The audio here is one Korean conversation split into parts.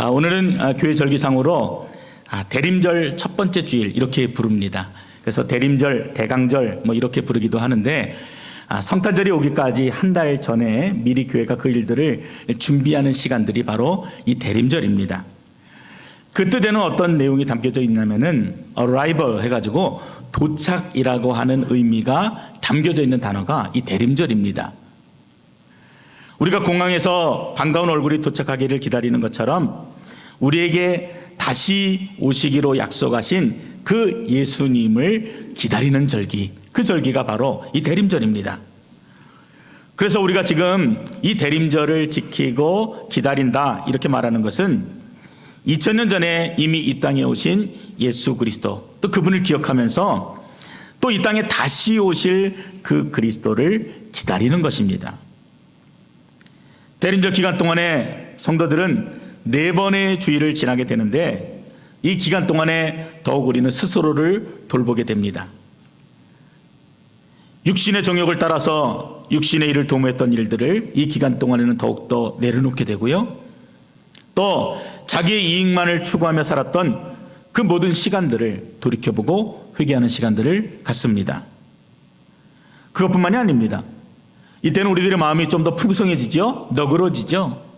오늘은 교회 절기상으로 대림절 첫 번째 주일 이렇게 부릅니다. 그래서 대림절, 대강절 뭐 이렇게 부르기도 하는데 성탄절이 오기까지 한 달 전에 미리 교회가 그 일들을 준비하는 시간들이 바로 이 대림절입니다. 그 뜻에는 어떤 내용이 담겨져 있냐면은 arrival 해가지고 도착이라고 하는 의미가 담겨져 있는 단어가 이 대림절입니다. 우리가 공항에서 반가운 얼굴이 도착하기를 기다리는 것처럼 우리에게 다시 오시기로 약속하신 그 예수님을 기다리는 절기, 그 절기가 바로 이 대림절입니다. 그래서 우리가 지금 이 대림절을 지키고 기다린다 이렇게 말하는 것은 2000년 전에 이미 이 땅에 오신 예수 그리스도, 또 그분을 기억하면서 또 이 땅에 다시 오실 그 그리스도를 기다리는 것입니다. 대림절 기간 동안에 성도들은 4번의 주일을 지나게 되는데 이 기간 동안에 더욱 우리는 스스로를 돌보게 됩니다. 육신의 정욕을 따라서 육신의 일을 도모했던 일들을 이 기간 동안에는 더욱더 내려놓게 되고요. 또 자기의 이익만을 추구하며 살았던 그 모든 시간들을 돌이켜보고 회개하는 시간들을 갖습니다. 그것뿐만이 아닙니다. 이때는 우리들의 마음이 좀 더 풍성해지죠. 너그러지죠.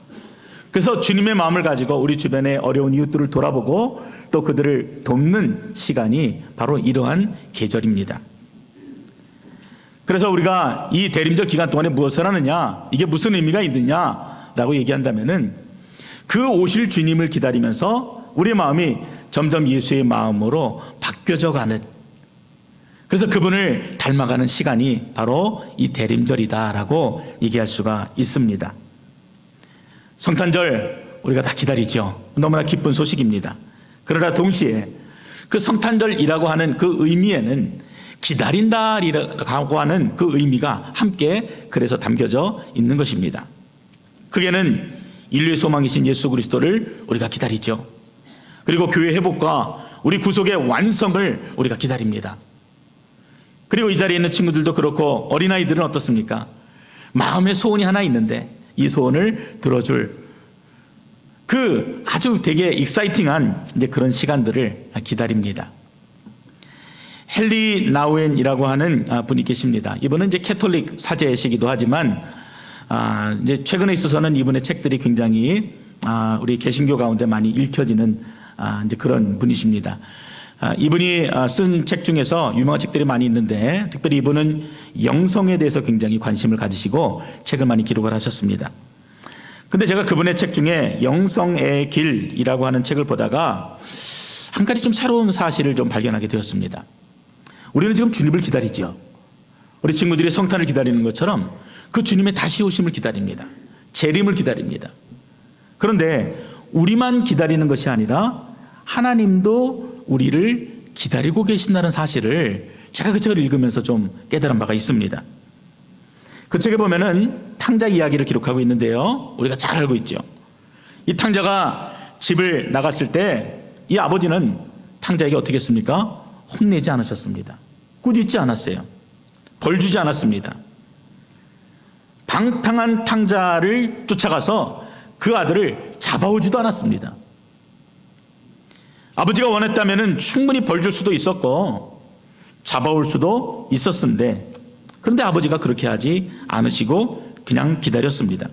그래서 주님의 마음을 가지고 우리 주변의 어려운 이웃들을 돌아보고 또 그들을 돕는 시간이 바로 이러한 계절입니다. 그래서 우리가 이 대림절 기간 동안에 무엇을 하느냐, 이게 무슨 의미가 있느냐라고 얘기한다면은 그 오실 주님을 기다리면서 우리의 마음이 점점 예수의 마음으로 바뀌어져 가는, 그래서 그분을 닮아가는 시간이 바로 이 대림절이다라고 얘기할 수가 있습니다. 성탄절 우리가 다 기다리죠. 너무나 기쁜 소식입니다. 그러나 동시에 그 성탄절이라고 하는 그 의미에는 기다린다라고 하는 그 의미가 함께 그래서 담겨져 있는 것입니다. 그게는 인류의 소망이신 예수 그리스도를 우리가 기다리죠. 그리고 교회 회복과 우리 구속의 완성을 우리가 기다립니다. 그리고 이 자리에 있는 친구들도 그렇고 어린아이들은 어떻습니까? 마음의 소원이 하나 있는데 이 소원을 들어줄 그 아주 되게 익사이팅한 이제 그런 시간들을 기다립니다. 헨리 나우엔이라고 하는 분이 계십니다. 이분은 이제 캐톨릭 사제시기도 하지만 이제 최근에 있어서는 이분의 책들이 굉장히 우리 개신교 가운데 많이 읽혀지는 이제 그런 분이십니다. 이분이 쓴 책 중에서 유명한 책들이 많이 있는데 특별히 이분은 영성에 대해서 굉장히 관심을 가지시고 책을 많이 기록을 하셨습니다. 근데 제가 그분의 책 중에 영성의 길이라고 하는 책을 보다가 한 가지 좀 새로운 사실을 좀 발견하게 되었습니다. 우리는 지금 주님을 기다리죠. 우리 친구들이 성탄을 기다리는 것처럼 그 주님의 다시 오심을 기다립니다. 재림을 기다립니다. 그런데 우리만 기다리는 것이 아니라 하나님도 우리를 기다리고 계신다는 사실을 제가 그 책을 읽으면서 좀 깨달은 바가 있습니다. 그 책에 보면은 탕자 이야기를 기록하고 있는데요. 우리가 잘 알고 있죠. 이 탕자가 집을 나갔을 때 이 아버지는 탕자에게 어떻게 했습니까? 혼내지 않으셨습니다. 꾸짖지 않았어요. 벌 주지 않았습니다. 방탕한 탕자를 쫓아가서 그 아들을 잡아오지도 않았습니다. 아버지가 원했다면 충분히 벌 줄 수도 있었고 잡아올 수도 있었는데 그런데 아버지가 그렇게 하지 않으시고 그냥 기다렸습니다.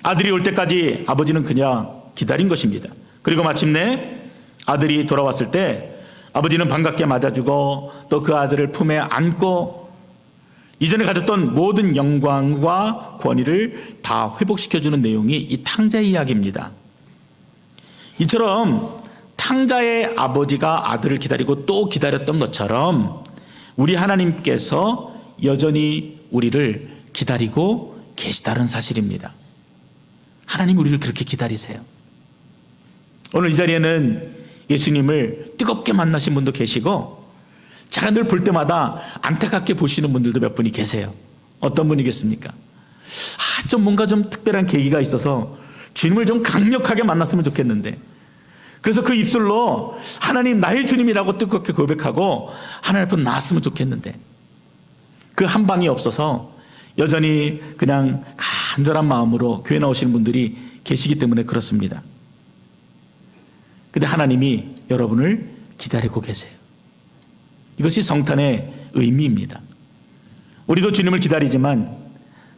아들이 올 때까지 아버지는 그냥 기다린 것입니다. 그리고 마침내 아들이 돌아왔을 때 아버지는 반갑게 맞아주고 또 그 아들을 품에 안고 이전에 가졌던 모든 영광과 권위를 다 회복시켜주는 내용이 이 탕자의 이야기입니다. 이처럼 탕자의 아버지가 아들을 기다리고 또 기다렸던 것처럼 우리 하나님께서 여전히 우리를 기다리고 계시다는 사실입니다. 하나님 우리를 그렇게 기다리세요. 오늘 이 자리에는 예수님을 뜨겁게 만나신 분도 계시고 제가 늘 볼 때마다 안타깝게 보시는 분들도 몇 분이 계세요. 어떤 분이겠습니까? 좀 뭔가 좀 특별한 계기가 있어서 주님을 좀 강력하게 만났으면 좋겠는데 그래서 그 입술로 하나님 나의 주님이라고 뜨겁게 고백하고 하나님 앞에 나왔으면 좋겠는데 그 한 방이 없어서 여전히 그냥 간절한 마음으로 교회 나오시는 분들이 계시기 때문에 그렇습니다. 근데 하나님이 여러분을 기다리고 계세요. 이것이 성탄의 의미입니다. 우리도 주님을 기다리지만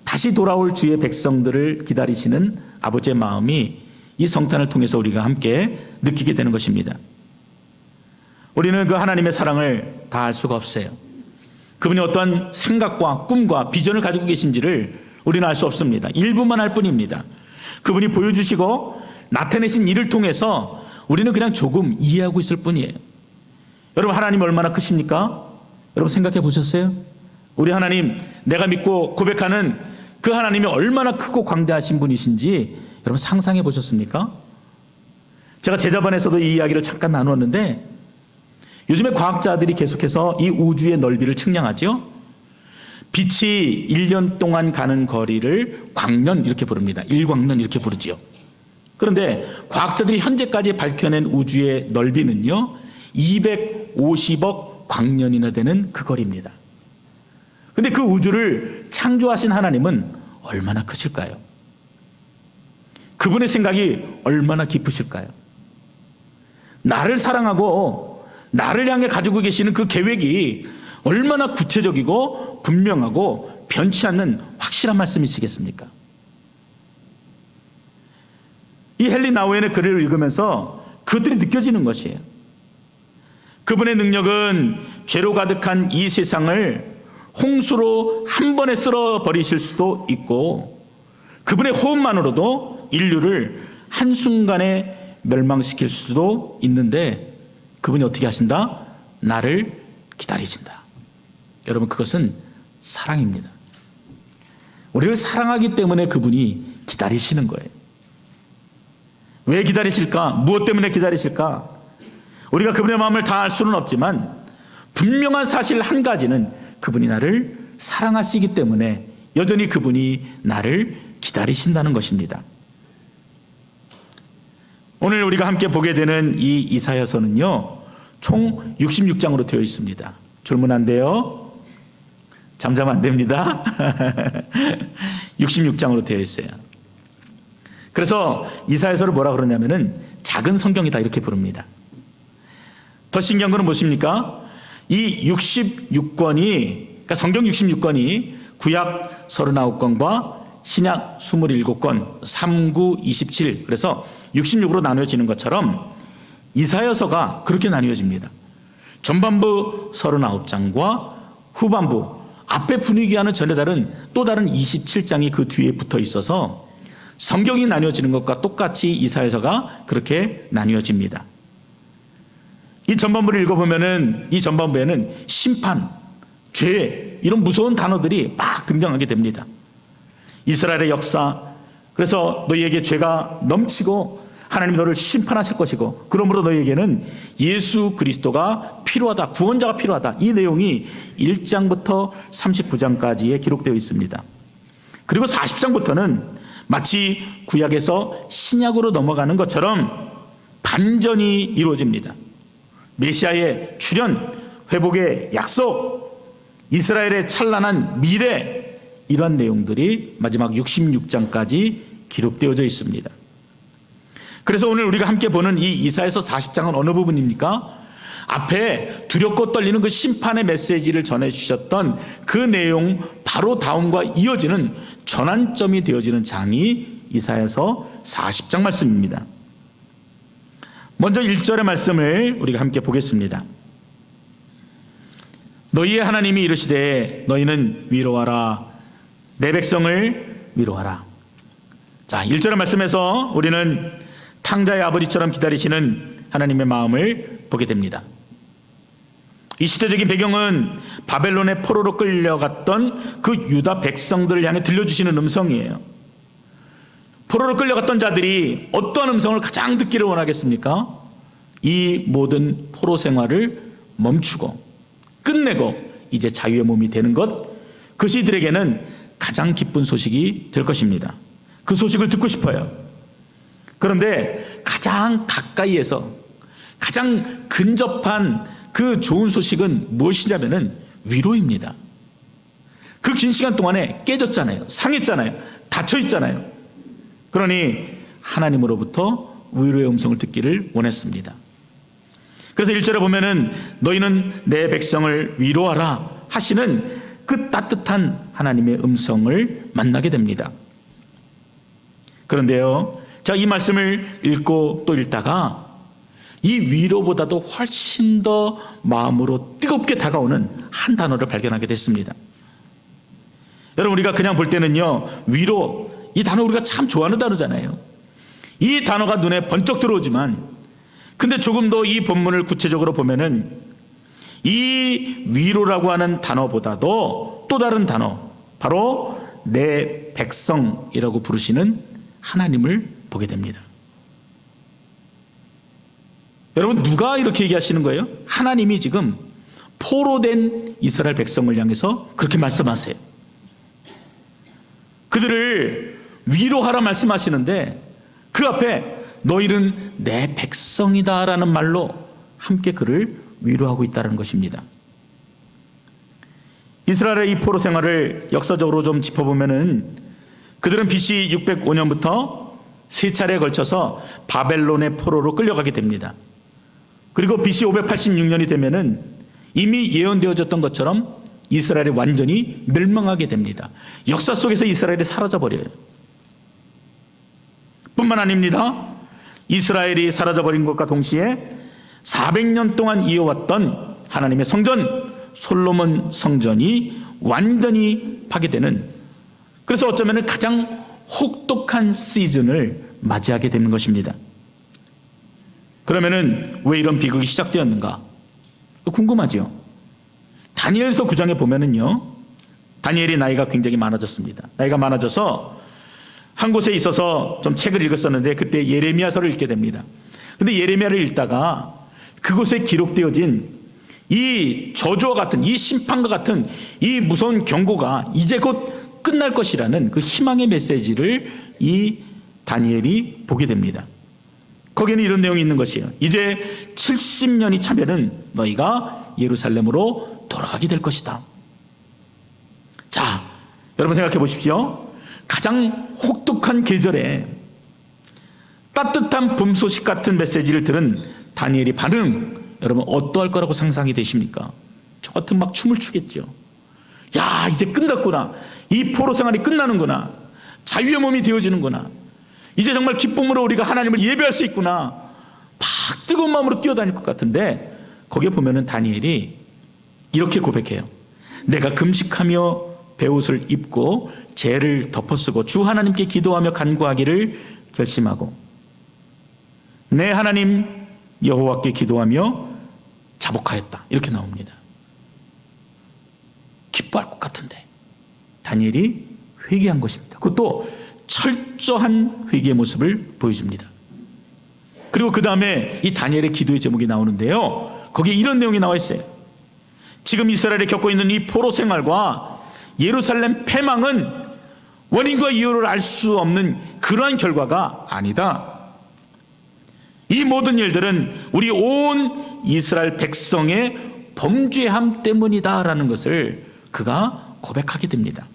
다시 돌아올 주의 백성들을 기다리시는 아버지의 마음이 이 성탄을 통해서 우리가 함께 느끼게 되는 것입니다. 우리는 그 하나님의 사랑을 다 알 수가 없어요. 그분이 어떤 생각과 꿈과 비전을 가지고 계신지를 우리는 알 수 없습니다. 일부만 알 뿐입니다. 그분이 보여주시고 나타내신 일을 통해서 우리는 그냥 조금 이해하고 있을 뿐이에요. 여러분, 하나님 얼마나 크십니까? 여러분 생각해 보셨어요? 우리 하나님, 내가 믿고 고백하는 그 하나님이 얼마나 크고 광대하신 분이신지 여러분 상상해 보셨습니까? 제가 제자반에서도 이 이야기를 잠깐 나누었는데, 요즘에 과학자들이 계속해서 이 우주의 넓이를 측량하죠. 빛이 1년 동안 가는 거리를 광년 이렇게 부릅니다. 1광년 이렇게 부르지요. 그런데 과학자들이 현재까지 밝혀낸 우주의 넓이는요 250억 광년이나 되는 그 거리입니다. 그런데 그 우주를 창조하신 하나님은 얼마나 크실까요? 그분의 생각이 얼마나 깊으실까요? 나를 사랑하고 나를 향해 가지고 계시는 그 계획이 얼마나 구체적이고 분명하고 변치 않는 확실한 말씀이시겠습니까? 이 헨리 나우엔의 글을 읽으면서 그것들이 느껴지는 것이에요. 그분의 능력은 죄로 가득한 이 세상을 홍수로 한 번에 쓸어버리실 수도 있고, 그분의 호흡만으로도 인류를 한순간에 멸망시킬 수도 있는데, 그분이 어떻게 하신다? 나를 기다리신다. 여러분, 그것은 사랑입니다. 우리를 사랑하기 때문에 그분이 기다리시는 거예요. 왜 기다리실까? 무엇 때문에 기다리실까? 우리가 그분의 마음을 다 알 수는 없지만 분명한 사실 한 가지는 그분이 나를 사랑하시기 때문에 여전히 그분이 나를 기다리신다는 것입니다. 오늘 우리가 함께 보게 되는 이 이사야서는요 총 66장으로 되어 있습니다. 줄문 안 돼요. 잠자면 안 됩니다. 66장으로 되어 있어요. 그래서 이사야서를 뭐라 그러냐면은 작은 성경이다 이렇게 부릅니다. 더 신기한 거는 무엇입니까? 이 66권이, 그러니까 성경 66권이 구약 39권과 신약 27권, 39, 27, 그래서 66으로 나누어지는 것처럼 이사야서가 그렇게 나뉘어집니다. 전반부 39장과 후반부, 앞에 분위기와는 전혀 다른 또 다른 27장이 그 뒤에 붙어 있어서 성경이 나뉘어지는 것과 똑같이 이사야서가 그렇게 나뉘어집니다. 이 전반부를 읽어보면은 이 전반부에는 심판, 죄, 이런 무서운 단어들이 막 등장하게 됩니다. 이스라엘의 역사, 그래서 너희에게 죄가 넘치고 하나님이 너를 심판하실 것이고 그러므로 너희에게는 예수 그리스도가 필요하다, 구원자가 필요하다. 이 내용이 1장부터 39장까지에 기록되어 있습니다. 그리고 40장부터는 마치 구약에서 신약으로 넘어가는 것처럼 반전이 이루어집니다. 메시아의 출현, 회복의 약속, 이스라엘의 찬란한 미래, 이러한 내용들이 마지막 66장까지 기록되어져 있습니다. 그래서 오늘 우리가 함께 보는 이 이사야서 40장은 어느 부분입니까? 앞에 두렵고 떨리는 그 심판의 메시지를 전해주셨던 그 내용 바로 다음과 이어지는 전환점이 되어지는 장이 이사야서 40장 말씀입니다. 먼저 1절의 말씀을 우리가 함께 보겠습니다. 너희의 하나님이 이르시되 너희는 위로하라, 내 백성을 위로하라. 자, 1절의 말씀에서 우리는 탕자의 아버지처럼 기다리시는 하나님의 마음을 보게 됩니다. 이 시대적인 배경은 바벨론의 포로로 끌려갔던 그 유다 백성들을 향해 들려주시는 음성이에요. 포로로 끌려갔던 자들이 어떤 음성을 가장 듣기를 원하겠습니까? 이 모든 포로 생활을 멈추고 끝내고 이제 자유의 몸이 되는 것, 그것이 이들에게는 가장 기쁜 소식이 될 것입니다. 그 소식을 듣고 싶어요. 그런데 가장 가까이에서 가장 근접한 그 좋은 소식은 무엇이냐면은 위로입니다. 그 긴 시간 동안에 깨졌잖아요. 상했잖아요. 다쳐있잖아요. 그러니 하나님으로부터 위로의 음성을 듣기를 원했습니다. 그래서 1절에 보면은 너희는 내 백성을 위로하라 하시는 그 따뜻한 하나님의 음성을 만나게 됩니다. 그런데요, 자, 이 말씀을 읽고 또 읽다가 이 위로보다도 훨씬 더 마음으로 뜨겁게 다가오는 한 단어를 발견하게 됐습니다. 여러분, 우리가 그냥 볼 때는요, 위로, 이 단어 우리가 참 좋아하는 단어잖아요. 이 단어가 눈에 번쩍 들어오지만 근데 조금 더 이 본문을 구체적으로 보면은 이 위로라고 하는 단어보다도 또 다른 단어, 바로 내 백성이라고 부르시는 하나님을 보게 됩니다. 여러분, 누가 이렇게 얘기하시는 거예요? 하나님이 지금 포로된 이스라엘 백성을 향해서 그렇게 말씀하세요. 그들을 위로하라 말씀하시는데 그 앞에 너희는 내 백성이다 라는 말로 함께 그를 위로하고 있다는 것입니다. 이스라엘의 이 포로 생활을 역사적으로 좀 짚어보면은 그들은 BC 605년부터 세 차례에 걸쳐서 바벨론의 포로로 끌려가게 됩니다. 그리고 BC 586년이 되면은 이미 예언되어졌던 것처럼 이스라엘이 완전히 멸망하게 됩니다. 역사 속에서 이스라엘이 사라져버려요. 뿐만 아닙니다. 이스라엘이 사라져버린 것과 동시에 400년 동안 이어왔던 하나님의 성전, 솔로몬 성전이 완전히 파괴되는, 그래서 어쩌면 가장 혹독한 시즌을 맞이하게 되는 것입니다. 그러면은 왜 이런 비극이 시작되었는가? 궁금하죠? 다니엘서 9장에 보면은요, 다니엘이 나이가 굉장히 많아졌습니다. 나이가 많아져서 한 곳에 있어서 좀 책을 읽었었는데 그때 예레미야서를 읽게 됩니다. 근데 예레미야를 읽다가 그곳에 기록되어진 이 저주와 같은, 이 심판과 같은 이 무서운 경고가 이제 곧 끝날 것이라는 그 희망의 메시지를 이 다니엘이 보게 됩니다. 거기에는 이런 내용이 있는 것이에요. 이제 70년이 차면은 너희가 예루살렘으로 돌아가게 될 것이다. 자, 여러분 생각해 보십시오. 가장 혹독한 계절에 따뜻한 봄 소식 같은 메시지를 들은 다니엘의 반응, 여러분 어떠할 거라고 상상이 되십니까? 저 같은 막 춤을 추겠죠. 야, 이제 끝났구나. 이 포로 생활이 끝나는구나. 자유의 몸이 되어지는구나. 이제 정말 기쁨으로 우리가 하나님을 예배할 수 있구나. 막 뜨거운 마음으로 뛰어다닐 것 같은데 거기에 보면은 다니엘이 이렇게 고백해요. 내가 금식하며 베옷을 입고 죄를 덮어쓰고 주 하나님께 기도하며 간구하기를 결심하고 내 하나님 여호와께 기도하며 자복하였다. 이렇게 나옵니다. 기뻐할 것 같은데 다니엘이 회개한 것입니다. 그것도 철저한 회개의 모습을 보여줍니다. 그리고 그 다음에 이 다니엘의 기도의 제목이 나오는데요, 거기에 이런 내용이 나와 있어요. 지금 이스라엘이 겪고 있는 이 포로 생활과 예루살렘 패망은 원인과 이유를 알 수 없는 그러한 결과가 아니다. 이 모든 일들은 우리 온 이스라엘 백성의 범죄함 때문이다라는 것을 그가 고백하게 됩니다.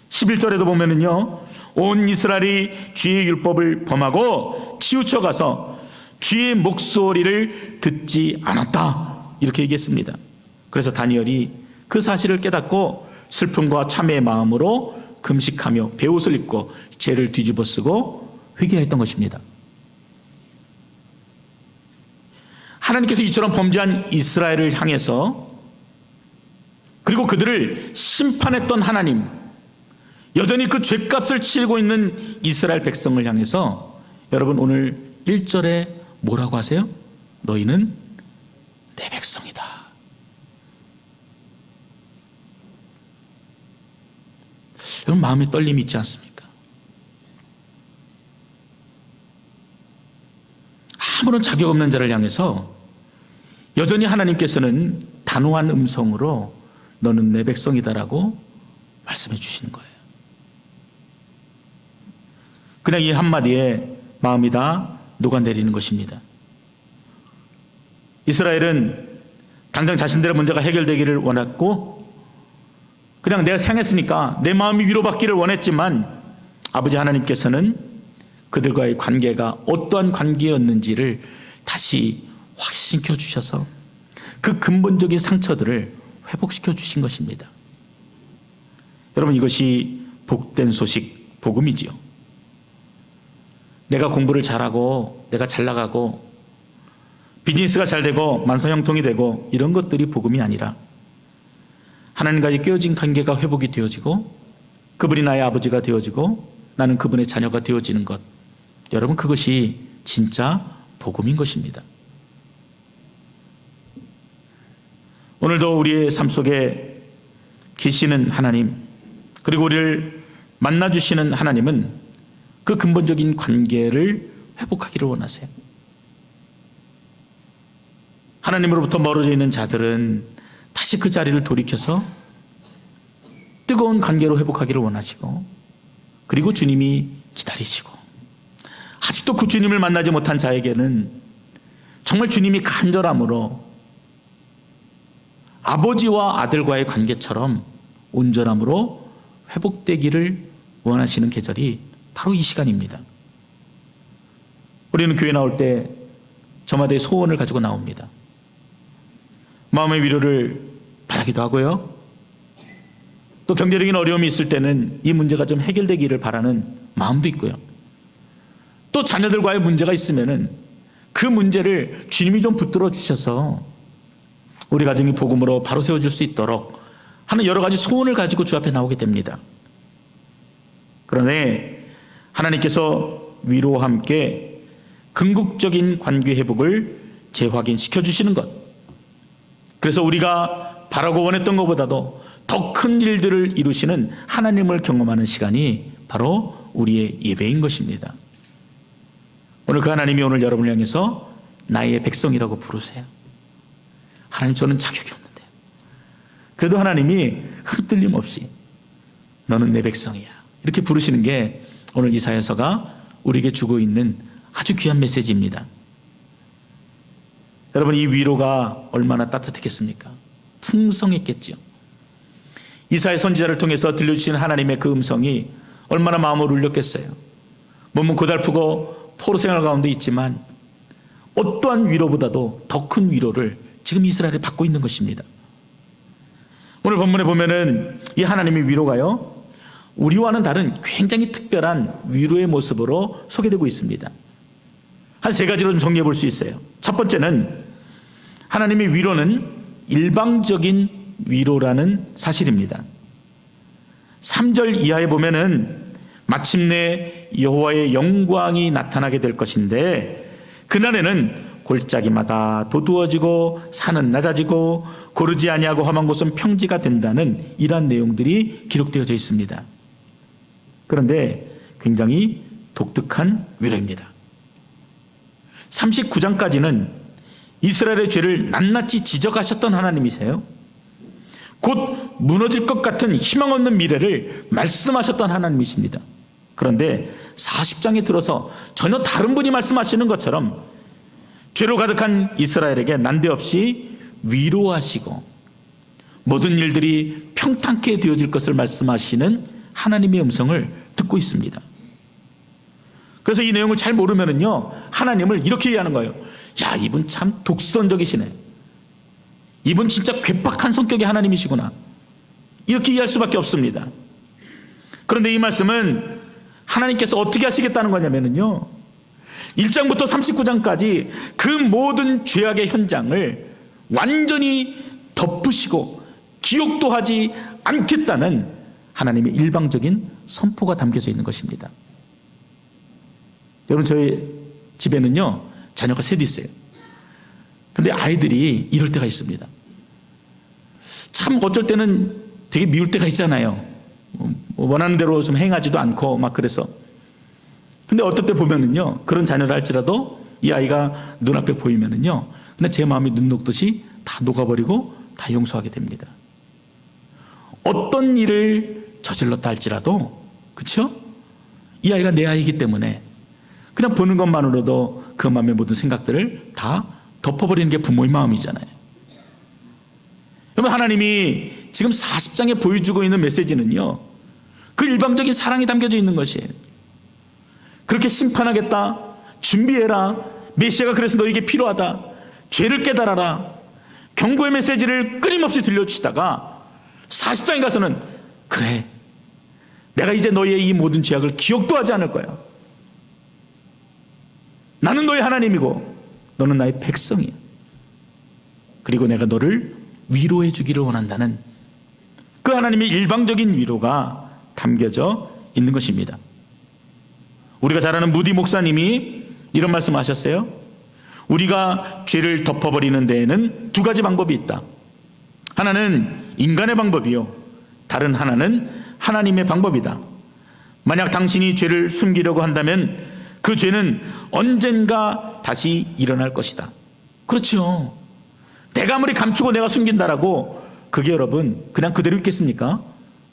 11절에도 보면은요, 온 이스라엘이 주의 율법을 범하고 치우쳐 가서 주의 목소리를 듣지 않았다. 이렇게 얘기했습니다. 그래서 다니엘이 그 사실을 깨닫고 슬픔과 참회의 마음으로 금식하며 베옷을 입고 죄를 뒤집어 쓰고 회개했던 것입니다. 하나님께서 이처럼 범죄한 이스라엘을 향해서, 그리고 그들을 심판했던 하나님, 여전히 그 죄값을 치르고 있는 이스라엘 백성을 향해서 여러분 오늘 1절에 뭐라고 하세요? 너희는 내 백성이다. 여러분 마음에 떨림이 있지 않습니까? 아무런 자격 없는 자를 향해서 여전히 하나님께서는 단호한 음성으로 너는 내 백성이다라고 말씀해 주시는 거예요. 그냥 이 한마디에 마음이 다 녹아내리는 것입니다. 이스라엘은 당장 자신들의 문제가 해결되기를 원했고, 그냥 내가 상했으니까 내 마음이 위로받기를 원했지만 아버지 하나님께서는 그들과의 관계가 어떠한 관계였는지를 다시 확신시켜 주셔서 그 근본적인 상처들을 회복시켜 주신 것입니다. 여러분, 이것이 복된 소식, 복음이지요. 내가 공부를 잘하고 내가 잘 나가고 비즈니스가 잘 되고 만사형통이 되고 이런 것들이 복음이 아니라 하나님과의 깨어진 관계가 회복이 되어지고 그분이 나의 아버지가 되어지고 나는 그분의 자녀가 되어지는 것, 여러분, 그것이 진짜 복음인 것입니다. 오늘도 우리의 삶 속에 계시는 하나님, 그리고 우리를 만나주시는 하나님은 그 근본적인 관계를 회복하기를 원하세요. 하나님으로부터 멀어져 있는 자들은 다시 그 자리를 돌이켜서 뜨거운 관계로 회복하기를 원하시고, 그리고 주님이 기다리시고, 아직도 그 주님을 만나지 못한 자에게는 정말 주님이 간절함으로 아버지와 아들과의 관계처럼 온전함으로 회복되기를 원하시는 계절이 바로 이 시간입니다. 우리는 교회 나올 때 저마다의 소원을 가지고 나옵니다. 마음의 위로를 바라기도 하고요, 또 경제적인 어려움이 있을 때는 이 문제가 좀 해결되기를 바라는 마음도 있고요, 또 자녀들과의 문제가 있으면은 그 문제를 주님이 좀 붙들어 주셔서 우리 가정이 복음으로 바로 세워질 수 있도록 하는 여러 가지 소원을 가지고 주 앞에 나오게 됩니다. 그러나 하나님께서 위로와 함께 궁극적인 관계 회복을 재확인시켜 주시는 것, 그래서 우리가 바라고 원했던 것보다도 더 큰 일들을 이루시는 하나님을 경험하는 시간이 바로 우리의 예배인 것입니다. 오늘 그 하나님이 오늘 여러분을 향해서 나의 백성이라고 부르세요. 하나님, 저는 자격이 없는데 그래도 하나님이 흔들림 없이 너는 내 백성이야 이렇게 부르시는 게 오늘 이사야서가 우리에게 주고 있는 아주 귀한 메시지입니다. 여러분, 이 위로가 얼마나 따뜻했겠습니까? 풍성했겠죠. 이사야 선지자를 통해서 들려주신 하나님의 그 음성이 얼마나 마음을 울렸겠어요. 몸은 고달프고 포로 생활 가운데 있지만 어떠한 위로보다도 더 큰 위로를 지금 이스라엘이 받고 있는 것입니다. 오늘 본문에 보면은 이 하나님의 위로가요, 우리와는 다른 굉장히 특별한 위로의 모습으로 소개되고 있습니다. 한 세 가지로 좀 정리해 볼 수 있어요. 첫 번째는 하나님의 위로는 일방적인 위로라는 사실입니다. 3절 이하에 보면은 마침내 여호와의 영광이 나타나게 될 것인데 그날에는 골짜기마다 도두어지고 산은 낮아지고 고르지 아니하고 험한 곳은 평지가 된다는 이러한 내용들이 기록되어져 있습니다. 그런데 굉장히 독특한 위로입니다. 39장까지는 이스라엘의 죄를 낱낱이 지적하셨던 하나님이세요. 곧 무너질 것 같은 희망 없는 미래를 말씀하셨던 하나님이십니다. 그런데 40장에 들어서 전혀 다른 분이 말씀하시는 것처럼 죄로 가득한 이스라엘에게 난데없이 위로하시고 모든 일들이 평탄케 되어질 것을 말씀하시는 하나님의 음성을 듣고 있습니다. 그래서 이 내용을 잘 모르면은요, 하나님을 이렇게 이해하는 거예요. 야, 이분 참 독선적이시네. 이분 진짜 괴팍한 성격의 하나님이시구나. 이렇게 이해할 수밖에 없습니다. 그런데 이 말씀은 하나님께서 어떻게 하시겠다는 거냐면요, 1장부터 39장까지 그 모든 죄악의 현장을 완전히 덮으시고 기억도 하지 않겠다는 하나님의 일방적인 선포가 담겨져 있는 것입니다. 여러분, 저희 집에는요, 자녀가 셋 있어요. 근데 아이들이 이럴 때가 있습니다. 참 어쩔 때는 되게 미울 때가 있잖아요. 원하는 대로 좀 행하지도 않고 막 그래서. 근데 어떨 때 보면은요, 그런 자녀를 할지라도 이 아이가 눈앞에 보이면은요, 근데 제 마음이 눈 녹듯이 다 녹아버리고 다 용서하게 됩니다. 어떤 일을 저질렀다 할지라도, 그렇죠? 이 아이가 내 아이이기 때문에 그냥 보는 것만으로도 그 마음의 모든 생각들을 다 덮어버리는 게 부모의 마음이잖아요. 여러분, 하나님이 지금 40장에 보여주고 있는 메시지는요, 그 일방적인 사랑이 담겨져 있는 것이에요. 그렇게 심판하겠다, 준비해라, 메시아가 그래서 너에게 필요하다, 죄를 깨달아라, 경고의 메시지를 끊임없이 들려주시다가 40장에 가서는 그래, 내가 이제 너희의 이 모든 죄악을 기억도 하지 않을 거야. 나는 너의 하나님이고 너는 나의 백성이야. 그리고 내가 너를 위로해 주기를 원한다는 그 하나님의 일방적인 위로가 담겨져 있는 것입니다. 우리가 잘 아는 무디 목사님이 이런 말씀하셨어요. 우리가 죄를 덮어버리는 데에는 두 가지 방법이 있다. 하나는 인간의 방법이요, 다른 하나는 하나님의 방법이다. 만약 당신이 죄를 숨기려고 한다면 그 죄는 언젠가 다시 일어날 것이다. 그렇죠. 내가 아무리 감추고 내가 숨긴다라고 그게 여러분 그냥 그대로 있겠습니까?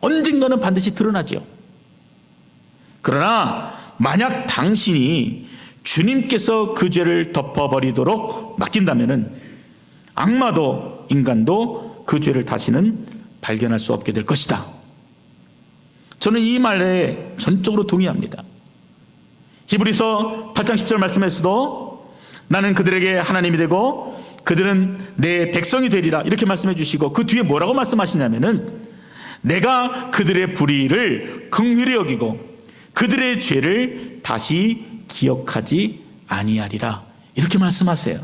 언젠가는 반드시 드러나죠. 그러나 만약 당신이 주님께서 그 죄를 덮어버리도록 맡긴다면 악마도 인간도 그 죄를 다시는 발견할 수 없게 될 것이다. 저는 이 말에 전적으로 동의합니다. 히브리서 8장 10절 말씀에서도 나는 그들에게 하나님이 되고 그들은 내 백성이 되리라 이렇게 말씀해 주시고 그 뒤에 뭐라고 말씀하시냐면은 내가 그들의 불의를 긍휼히 여기고 그들의 죄를 다시 기억하지 아니하리라 이렇게 말씀하세요.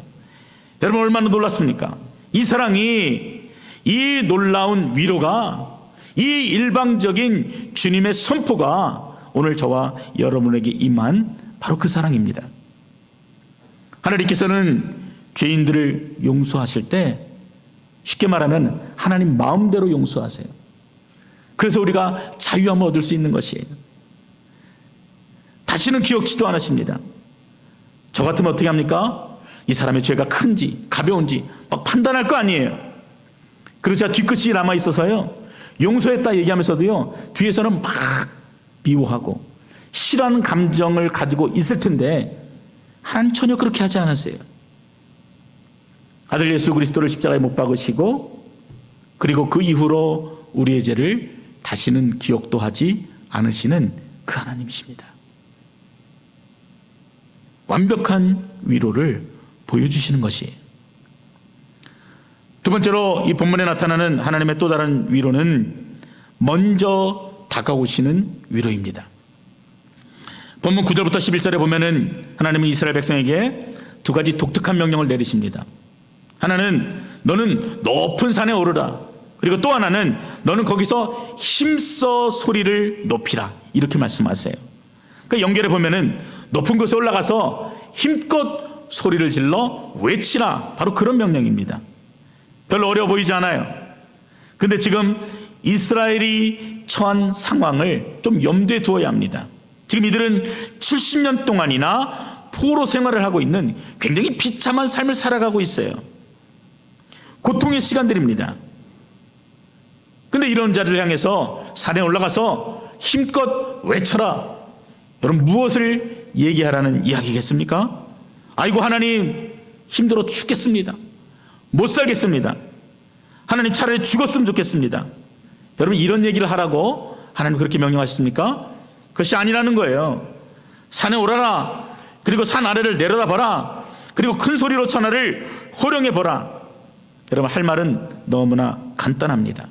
여러분 얼마나 놀랐습니까? 이 사랑이, 이 놀라운 위로가, 이 일방적인 주님의 선포가 오늘 저와 여러분에게 임한 바로 그 사랑입니다. 하나님께서는 죄인들을 용서하실 때 쉽게 말하면 하나님 마음대로 용서하세요. 그래서 우리가 자유함을 얻을 수 있는 것이에요. 다시는 기억지도 않으십니다. 저 같으면 어떻게 합니까? 이 사람의 죄가 큰지 가벼운지 막 판단할 거 아니에요. 그리고 제가 뒤끝이 남아있어서요, 용서했다 얘기하면서도요 뒤에서는 막 미워하고 싫어하는 감정을 가지고 있을 텐데 하나님 전혀 그렇게 하지 않으세요. 아들 예수 그리스도를 십자가에 못 박으시고 그리고 그 이후로 우리의 죄를 다시는 기억도 하지 않으시는 그 하나님이십니다. 완벽한 위로를 보여주시는 것이에요. 두 번째로 이 본문에 나타나는 하나님의 또 다른 위로는 먼저 다가오시는 위로입니다. 본문 9절부터 11절에 보면은 하나님은 이스라엘 백성에게 두 가지 독특한 명령을 내리십니다. 하나는 너는 높은 산에 오르라. 그리고 또 하나는 너는 거기서 힘써 소리를 높이라. 이렇게 말씀하세요. 그러니까 연결해 보면은 높은 곳에 올라가서 힘껏 소리를 질러 외치라. 바로 그런 명령입니다. 별로 어려워 보이지 않아요. 근데 지금 이스라엘이 처한 상황을 좀 염두에 두어야 합니다. 지금 이들은 70년 동안이나 포로 생활을 하고 있는 굉장히 비참한 삶을 살아가고 있어요. 고통의 시간들입니다. 근데 이런 자를 향해서 산에 올라가서 힘껏 외쳐라. 여러분 무엇을 얘기하라는 이야기겠습니까? 아이고 하나님 힘들어 죽겠습니다. 못 살겠습니다. 하나님 차라리 죽었으면 좋겠습니다. 여러분 이런 얘기를 하라고 하나님 그렇게 명령하셨습니까? 그것이 아니라는 거예요. 산에 오라라. 그리고 산 아래를 내려다봐라. 그리고 큰 소리로 천하를 호령해 보라. 여러분 할 말은 너무나 간단합니다.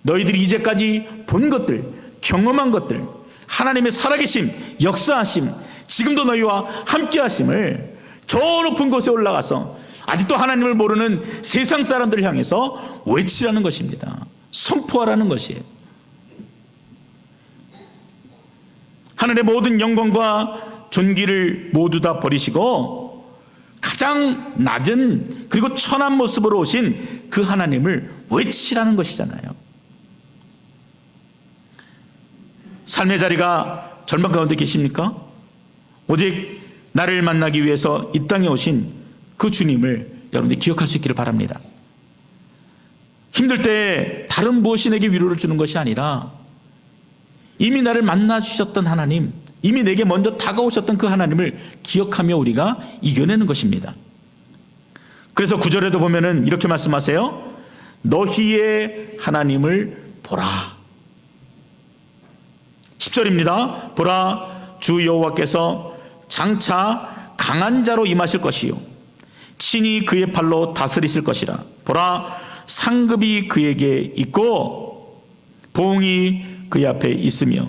너희들이 이제까지 본 것들, 경험한 것들, 하나님의 살아계심, 역사하심, 지금도 너희와 함께 하심을 저 높은 곳에 올라가서 아직도 하나님을 모르는 세상 사람들을 향해서 외치라는 것입니다. 선포하라는 것이에요. 하늘의 모든 영광과 존귀를 모두 다 버리시고 가장 낮은 그리고 천한 모습으로 오신 그 하나님을 외치라는 것이잖아요. 삶의 자리가 절망 가운데 계십니까? 오직 나를 만나기 위해서 이 땅에 오신 그 주님을 여러분들이 기억할 수 있기를 바랍니다. 힘들 때 다른 무엇이 내게 위로를 주는 것이 아니라 이미 나를 만나 주셨던 하나님, 이미 내게 먼저 다가오셨던 그 하나님을 기억하며 우리가 이겨내는 것입니다. 그래서 9절에도 보면은 이렇게 말씀하세요. 너희의 하나님을 보라. 10절입니다. 보라, 주 여호와께서 장차 강한 자로 임하실 것이요 친히 그의 팔로 다스리실 것이라. 보라, 상급이 그에게 있고 보응이 그의 앞에 있으며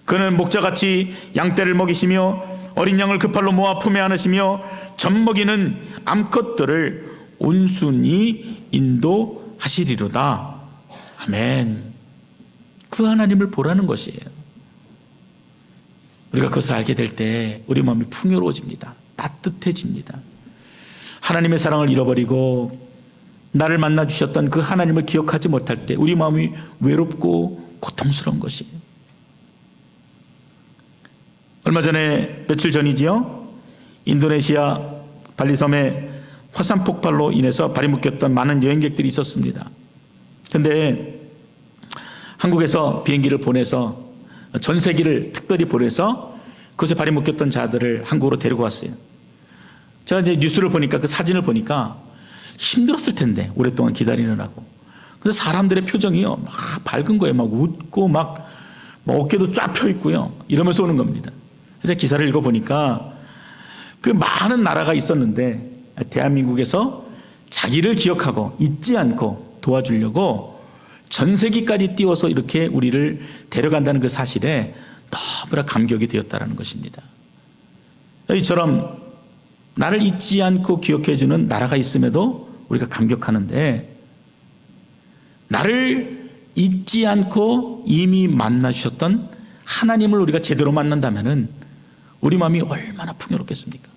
그는 목자같이 양떼를 먹이시며 어린 양을 그 팔로 모아 품에 안으시며 젖먹이는 암컷들을 온순히 인도하시리로다. 아멘. 그 하나님을 보라는 것이에요. 우리가 그것을 알게 될 때 우리 마음이 풍요로워집니다. 따뜻해집니다. 하나님의 사랑을 잃어버리고 나를 만나 주셨던 그 하나님을 기억하지 못할 때 우리 마음이 외롭고 고통스러운 것이에요. 얼마 전에 며칠 전이지요. 인도네시아 발리섬에 화산 폭발로 인해서 발이 묶였던 많은 여행객들이 있었습니다. 그런데 한국에서 비행기를 보내서 전세기를 특별히 보내서 그것에 발이 묶였던 자들을 한국으로 데리고 왔어요. 제가 이제 뉴스를 보니까 그 사진을 보니까 힘들었을 텐데 오랫동안 기다리느라고. 그래서 사람들의 표정이요 막 밝은 거예요. 막 웃고 막 어깨도 쫙 펴 있고요. 이러면서 오는 겁니다. 그래서 기사를 읽어보니까 그 많은 나라가 있었는데 대한민국에서 자기를 기억하고 잊지 않고 도와주려고 전세기까지 띄워서 이렇게 우리를 데려간다는 그 사실에 너무나 감격이 되었다는 것입니다. 이처럼 나를 잊지 않고 기억해 주는 나라가 있음에도 우리가 감격하는데 나를 잊지 않고 이미 만나 주셨던 하나님을 우리가 제대로 만난다면 우리 마음이 얼마나 풍요롭겠습니까?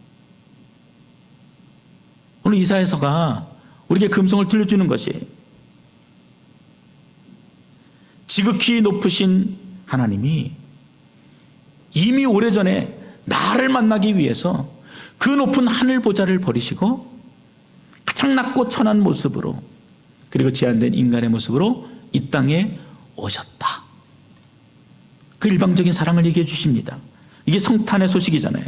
오늘 이사야서가 우리에게 금성을 들려주는 것이에요. 지극히 높으신 하나님이 이미 오래전에 나를 만나기 위해서 그 높은 하늘 보좌를 버리시고 가장 낮고 천한 모습으로 그리고 제한된 인간의 모습으로 이 땅에 오셨다. 그 일방적인 사랑을 얘기해 주십니다. 이게 성탄의 소식이잖아요.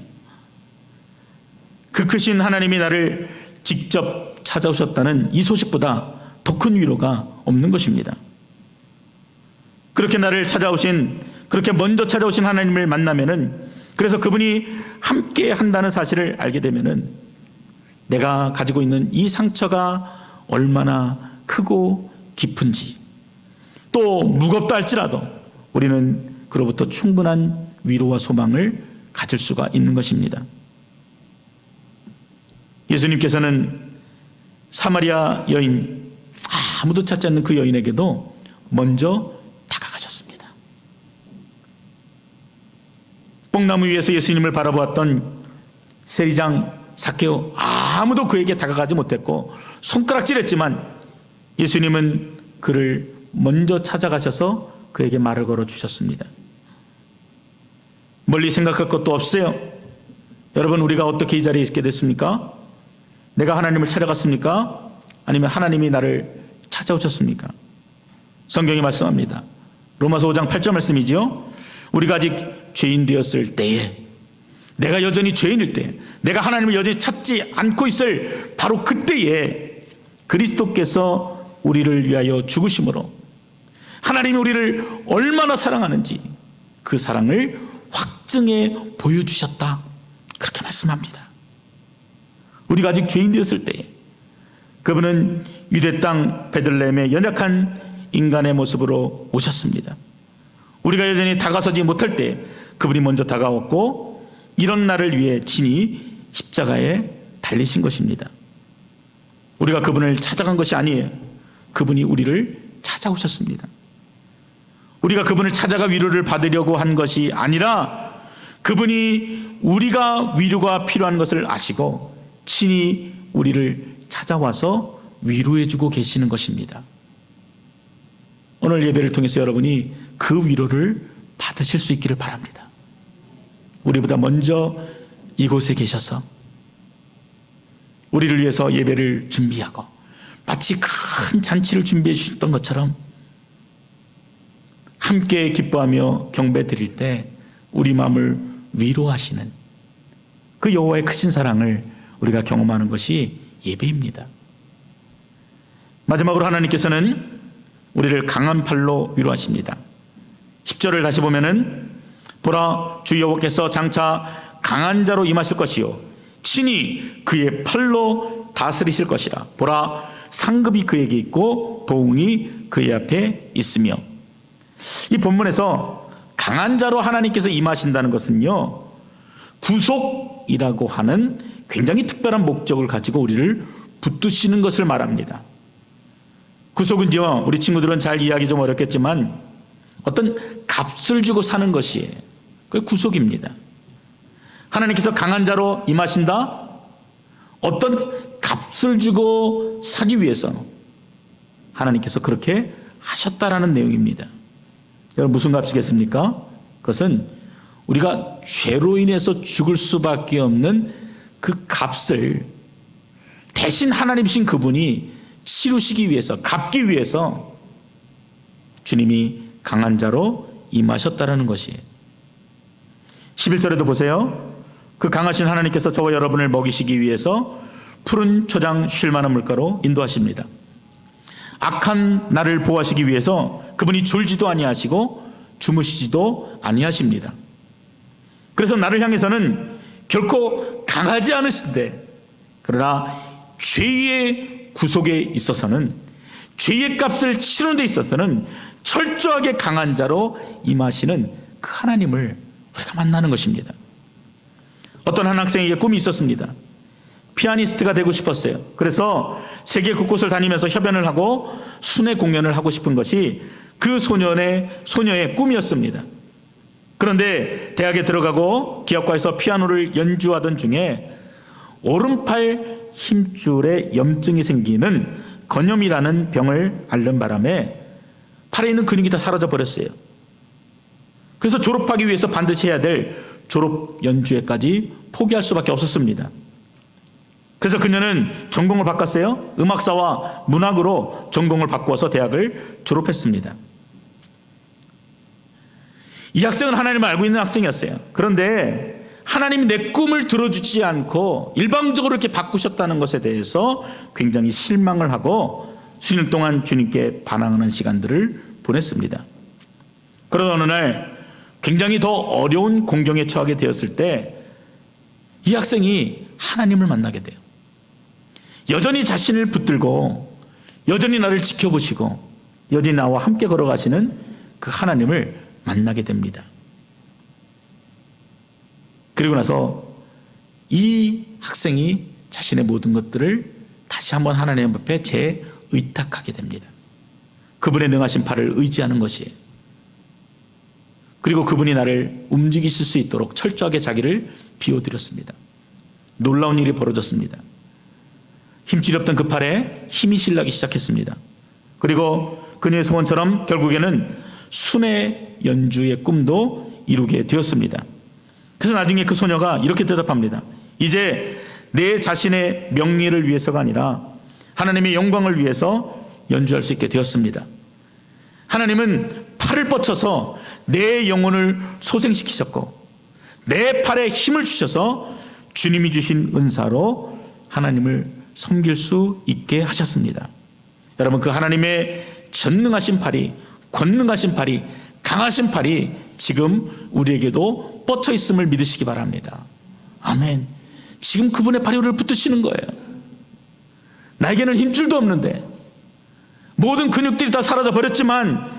그 크신 하나님이 나를 직접 찾아오셨다는 이 소식보다 더 큰 위로가 없는 것입니다. 그렇게 나를 찾아오신, 그렇게 먼저 찾아오신 하나님을 만나면은, 그래서 그분이 함께 한다는 사실을 알게 되면은 내가 가지고 있는 이 상처가 얼마나 크고 깊은지, 또 무겁다 할지라도 우리는 그로부터 충분한 위로와 소망을 가질 수가 있는 것입니다. 예수님께서는 사마리아 여인, 아무도 찾지 않는 그 여인에게도 먼저 다가가셨습니다. 뽕나무 위에서 예수님을 바라보았던 세리장 삭개오, 아무도 그에게 다가가지 못했고 손가락질했지만 예수님은 그를 먼저 찾아가셔서 그에게 말을 걸어주셨습니다. 멀리 생각할 것도 없어요. 여러분, 우리가 어떻게 이 자리에 있게 됐습니까? 내가 하나님을 찾아갔습니까? 아니면 하나님이 나를 찾아오셨습니까? 성경이 말씀합니다. 로마서 5장 8절 말씀이죠. 우리가 아직 죄인 되었을 때에, 내가 여전히 죄인일 때, 내가 하나님을 여전히 찾지 않고 있을 바로 그때에 그리스도께서 우리를 위하여 죽으심으로 하나님이 우리를 얼마나 사랑하는지 그 사랑을 확증해 보여주셨다. 그렇게 말씀합니다. 우리가 아직 죄인 되었을 때에 그분은 유대 땅 베들레헴의 연약한 인간의 모습으로 오셨습니다. 우리가 여전히 다가서지 못할 때 그분이 먼저 다가왔고 이런 나를 위해 친히 십자가에 달리신 것입니다. 우리가 그분을 찾아간 것이 아니에요. 그분이 우리를 찾아오셨습니다. 우리가 그분을 찾아가 위로를 받으려고 한 것이 아니라 그분이 우리가 위로가 필요한 것을 아시고 친히 우리를 찾아와서 위로해주고 계시는 것입니다. 오늘 예배를 통해서 여러분이 그 위로를 받으실 수 있기를 바랍니다. 우리보다 먼저 이곳에 계셔서 우리를 위해서 예배를 준비하고 마치 큰 잔치를 준비해 주셨던 것처럼 함께 기뻐하며 경배 드릴 때 우리 마음을 위로하시는 그 여호와의 크신 사랑을 우리가 경험하는 것이 예배입니다. 마지막으로 하나님께서는 우리를 강한 팔로 위로하십니다. 10절을 다시 보면은 보라, 주 여호와께서 장차 강한 자로 임하실 것이요 친히 그의 팔로 다스리실 것이라. 보라, 상급이 그에게 있고 보응이 그의 앞에 있으며. 이 본문에서 강한 자로 하나님께서 임하신다는 것은요, 구속이라고 하는 굉장히 특별한 목적을 가지고 우리를 붙드시는 것을 말합니다. 구속은요, 우리 친구들은 잘 이해하기 좀 어렵겠지만 어떤 값을 주고 사는 것이에요. 그게 구속입니다. 하나님께서 강한 자로 임하신다? 어떤 값을 주고 사기 위해서 하나님께서 그렇게 하셨다라는 내용입니다. 여러분, 무슨 값이겠습니까? 그것은 우리가 죄로 인해서 죽을 수밖에 없는 그 값을 대신 하나님이신 그분이 치르시기 위해서, 갚기 위해서 주님이 강한 자로 임하셨다라는 것이에요. 11절에도 보세요. 그 강하신 하나님께서 저와 여러분을 먹이시기 위해서 푸른 초장 쉴 만한 물가로 인도하십니다. 악한 나를 보호하시기 위해서 그분이 졸지도 아니하시고 주무시지도 아니하십니다. 그래서 나를 향해서는 결코 강하지 않으신데, 그러나 죄의 구속에 있어서는, 죄의 값을 치르는 데 있어서는 철저하게 강한 자로 임하시는 그 하나님을 우리가 만나는 것입니다. 어떤 한 학생에게 꿈이 있었습니다. 피아니스트가 되고 싶었어요. 그래서 세계 곳곳을 다니면서 협연을 하고 순회 공연을 하고 싶은 것이 그 소녀의 꿈이었습니다. 그런데 대학에 들어가고 기업가에서 피아노를 연주하던 중에 오른팔 힘줄에 염증이 생기는 건염이라는 병을 앓는 바람에 팔에 있는 근육이 다 사라져 버렸어요. 그래서 졸업하기 위해서 반드시 해야 될 졸업 연주회까지 포기할 수밖에 없었습니다. 그래서 그녀는 전공을 바꿨어요. 음악사와 문학으로 전공을 바꾸어서 대학을 졸업했습니다. 이 학생은 하나님을 알고 있는 학생이었어요. 그런데 하나님이 내 꿈을 들어주지 않고 일방적으로 이렇게 바꾸셨다는 것에 대해서 굉장히 실망을 하고 수년 동안 주님께 반항하는 시간들을 보냈습니다. 그러던 어느 날 굉장히 더 어려운 공경에 처하게 되었을 때 이 학생이 하나님을 만나게 돼요. 여전히 자신을 붙들고 여전히 나를 지켜보시고 여전히 나와 함께 걸어가시는 그 하나님을 만나게 됩니다. 그리고 나서 이 학생이 자신의 모든 것들을 다시 한번 하나님 앞에 재의탁하게 됩니다. 그분의 능하신 팔을 의지하는 것이에요. 그리고 그분이 나를 움직이실 수 있도록 철저하게 자기를 비워드렸습니다. 놀라운 일이 벌어졌습니다. 힘줄이 없던 그 팔에 힘이 실나기 시작했습니다. 그리고 그녀의 소원처럼 결국에는 순회 연주의 꿈도 이루게 되었습니다. 그래서 나중에 그 소녀가 이렇게 대답합니다. 이제 내 자신의 명예를 위해서가 아니라 하나님의 영광을 위해서 연주할 수 있게 되었습니다. 하나님은 팔을 뻗쳐서 내 영혼을 소생시키셨고 내 팔에 힘을 주셔서 주님이 주신 은사로 하나님을 섬길 수 있게 하셨습니다. 여러분, 그 하나님의 전능하신 팔이, 권능하신 팔이, 강하신 팔이 지금 우리에게도 뻗쳐 있음을 믿으시기 바랍니다. 아멘. 지금 그분의 팔이 우리를 붙드시는 거예요. 나에게는 힘줄도 없는데 모든 근육들이 다 사라져 버렸지만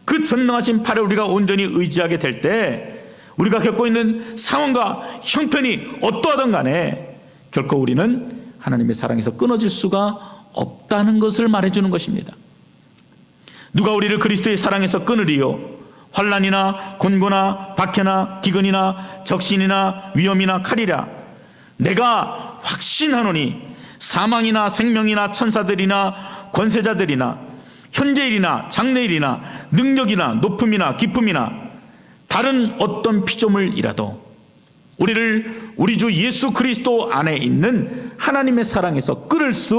그 전능하신 팔을 우리가 온전히 의지하게 될 때 우리가 겪고 있는 상황과 형편이 어떠하든 간에 결코 우리는 하나님의 사랑에서 끊어질 수가 없다는 것을 말해주는 것입니다. 누가 우리를 그리스도의 사랑에서 끊으리요? 환난이나 곤고나 박해나 기근이나 적신이나 위험이나 칼이라. 내가 확신하노니 사망이나 생명이나 천사들이나 권세자들이나 현재일이나 장래일이나 능력이나 높음이나 기쁨이나 다른 어떤 피조물이라도 우리를 우리 주 예수 그리스도 안에 있는 하나님의 사랑에서 끊을 수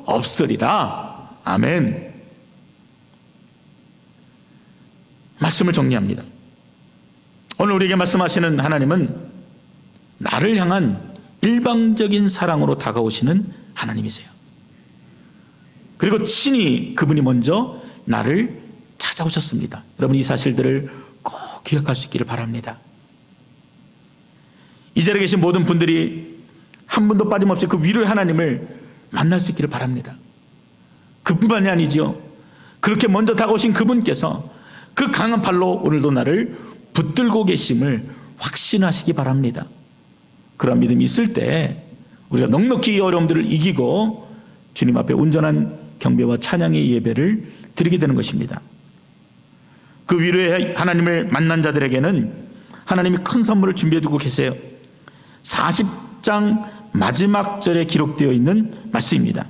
없으리라. 아멘. 말씀을 정리합니다. 오늘 우리에게 말씀하시는 하나님은 나를 향한 일방적인 사랑으로 다가오시는 하나님이세요. 그리고 친히 그분이 먼저 나를 찾아오셨습니다. 여러분, 이 사실들을 꼭 기억할 수 있기를 바랍니다. 이 자리에 계신 모든 분들이 한 분도 빠짐없이 그 위로의 하나님을 만날 수 있기를 바랍니다. 그뿐만이 아니지요. 그렇게 먼저 다가오신 그분께서 그 강한 팔로 오늘도 나를 붙들고 계심을 확신하시기 바랍니다. 그런 믿음이 있을 때 우리가 넉넉히 이 어려움들을 이기고 주님 앞에 온전한 경배와 찬양의 예배를 드리게 되는 것입니다. 그 위로의 하나님을 만난 자들에게는 하나님이 큰 선물을 준비해 두고 계세요. 40장 마지막 절에 기록되어 있는 말씀입니다.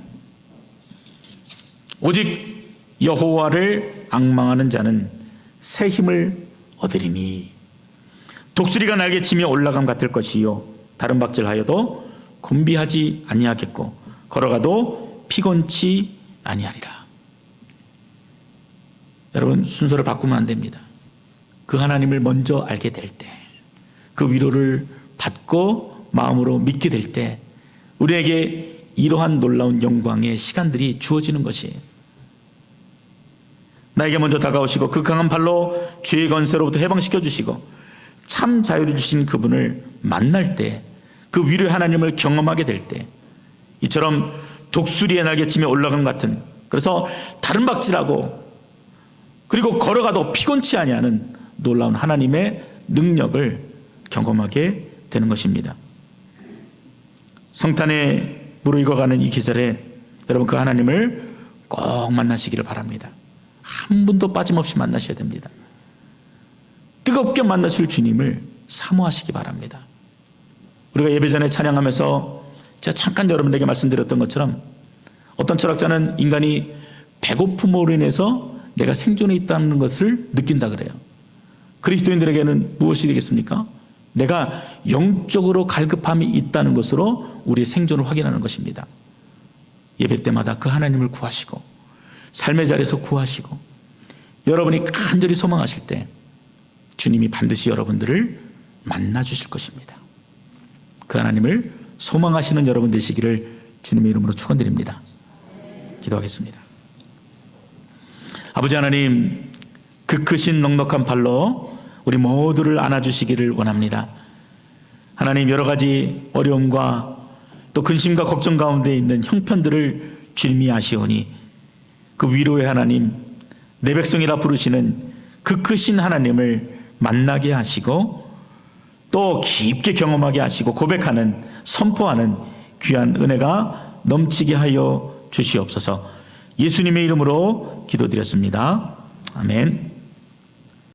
오직 여호와를 앙망하는 자는 새 힘을 얻으리니 독수리가 날개 치며 올라감 같을 것이요 다른 박질하여도 곤비하지 아니하겠고 걸어가도 피곤치 아니하리라. 여러분, 순서를 바꾸면 안 됩니다. 그 하나님을 먼저 알게 될 때, 그 위로를 받고 마음으로 믿게 될 때 우리에게 이러한 놀라운 영광의 시간들이 주어지는 것이에요. 나에게 먼저 다가오시고 그 강한 팔로 죄의 권세로부터 해방시켜 주시고 참 자유를 주신 그분을 만날 때, 그 위로의 하나님을 경험하게 될 때, 이처럼 독수리의 날개치며 올라간 같은, 그래서 다른 박질하고 그리고 걸어가도 피곤치 아니하는 놀라운 하나님의 능력을 경험하게 되는 것입니다. 성탄에 무르익어가는 이 계절에 여러분 그 하나님을 꼭 만나시기를 바랍니다. 한 분도 빠짐없이 만나셔야 됩니다. 뜨겁게 만나실 주님을 사모하시기 바랍니다. 우리가 예배 전에 찬양하면서 제가 잠깐 여러분에게 말씀드렸던 것처럼 어떤 철학자는 인간이 배고픔으로 인해서 내가 생존해 있다는 것을 느낀다 그래요. 그리스도인들에게는 무엇이 되겠습니까? 내가 영적으로 갈급함이 있다는 것으로 우리의 생존을 확인하는 것입니다. 예배 때마다 그 하나님을 구하시고 삶의 자리에서 구하시고 여러분이 간절히 소망하실 때 주님이 반드시 여러분들을 만나 주실 것입니다. 그 하나님을 소망하시는 여러분 되시기를 주님의 이름으로 축원드립니다. 기도하겠습니다. 아버지 하나님, 그 크신 넉넉한 팔로 우리 모두를 안아주시기를 원합니다. 하나님, 여러 가지 어려움과 또 근심과 걱정 가운데 있는 형편들을 주님이 아시오니 그 위로의 하나님, 내 백성이라 부르시는 그 크신 하나님을 만나게 하시고 또 깊게 경험하게 하시고 고백하는, 선포하는 귀한 은혜가 넘치게 하여 주시옵소서. 예수님의 이름으로 기도드렸습니다. 아멘.